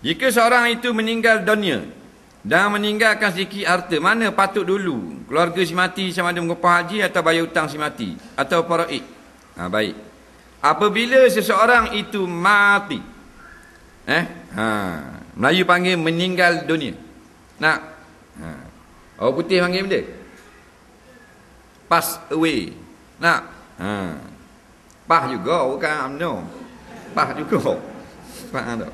Jika seorang itu meninggal dunia dan meninggalkan sedikit harta, mana patut dulu? Keluarga si mati sama ada mengupah haji atau bayar hutang si mati atau faraid? Baik. Apabila seseorang itu mati, Melayu panggil meninggal dunia. Nak? Orang putih panggil benda? Pass away. Nak? Pah juga bukan amno. Pah juga. Faham tak?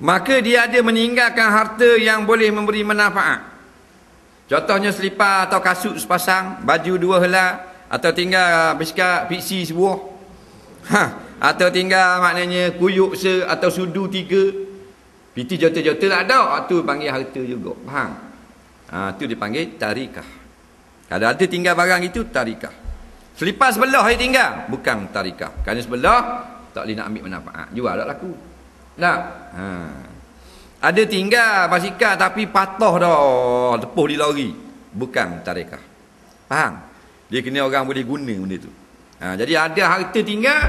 Maka dia ada meninggalkan harta yang boleh memberi manfaat. Contohnya selipar atau kasut sepasang, baju 2 helai, atau tinggal biskut fiksi sebuah. Atau tinggal maknanya kuyuk atau sudu 3. Piti jota-jota tak ada, tu panggil harta juga. Faham? Tu dipanggil tarikah. Kalau ada tinggal barang itu tarikah. Selipar sebelah dia tinggal, bukan tarikah. Kerana sebelah tak boleh nak ambil manfaat. Jual tak laku. Tak? Ada tinggal basikal tapi patah dah, tepuh di lori, bukan tarikah. Faham? Dia kena orang boleh guna benda tu. Jadi ada harta tinggal,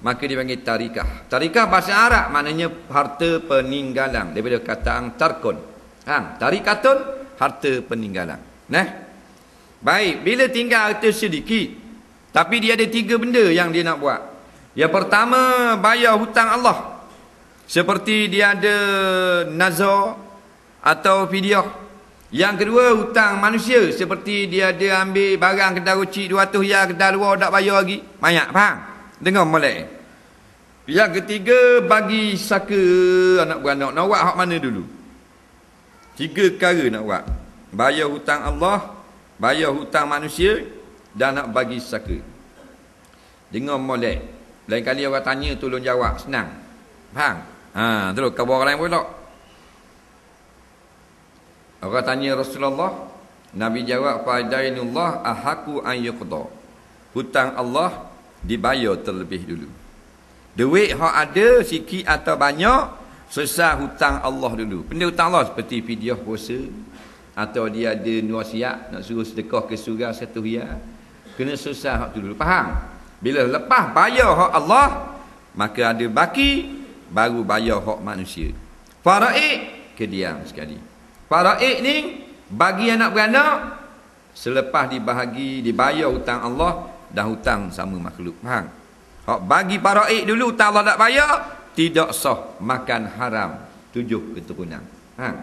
maka dia panggil tarikah. Tarikah bahasa Arab maknanya harta peninggalan, daripada kataan tarkun. Tarikatun, harta peninggalan. Baik, bila tinggal harta sedikit, tapi dia ada 3 benda yang dia nak buat. Yang pertama, bayar hutang Allah. Seperti dia ada nazar atau fidyah. Yang kedua, hutang manusia. Seperti dia ada ambil barang kedai rucik 200 ya, kedai luar tak bayar lagi. Banyak, faham? Dengar molek. Yang ketiga, bagi saka anak beranak. Nak buat hak mana dulu? 3 perkara nak buat. Bayar hutang Allah, bayar hutang manusia, dan nak bagi saka. Dengar molek. Lain kali orang tanya, tolong jawab. Senang. Faham? Terus khabar orang lain pula. Orang tanya Rasulullah, Nabi jawab, fadainullah ahaku an yuqda. Hutang Allah dibayar terlebih dulu. Duit hak ada sikit atau banyak, selesai hutang Allah dulu. Benda hutang Allah seperti fidyah puasa, atau dia ada wasiat nak suruh sedekah ke surga 1 riyal, kena selesai hak tu dulu. Faham? Bila lepas bayar hak Allah, maka ada baki, baru bayar hak manusia. Faraid, kediam sekali. Faraid ni bagi anak beranak selepas dibahagi, dibayar hutang Allah dan hutang sama makhluk. Faham? Hak bagi faraid dulu, hutang Allah tak bayar, tidak sah, makan haram 7 keturunan. Faham?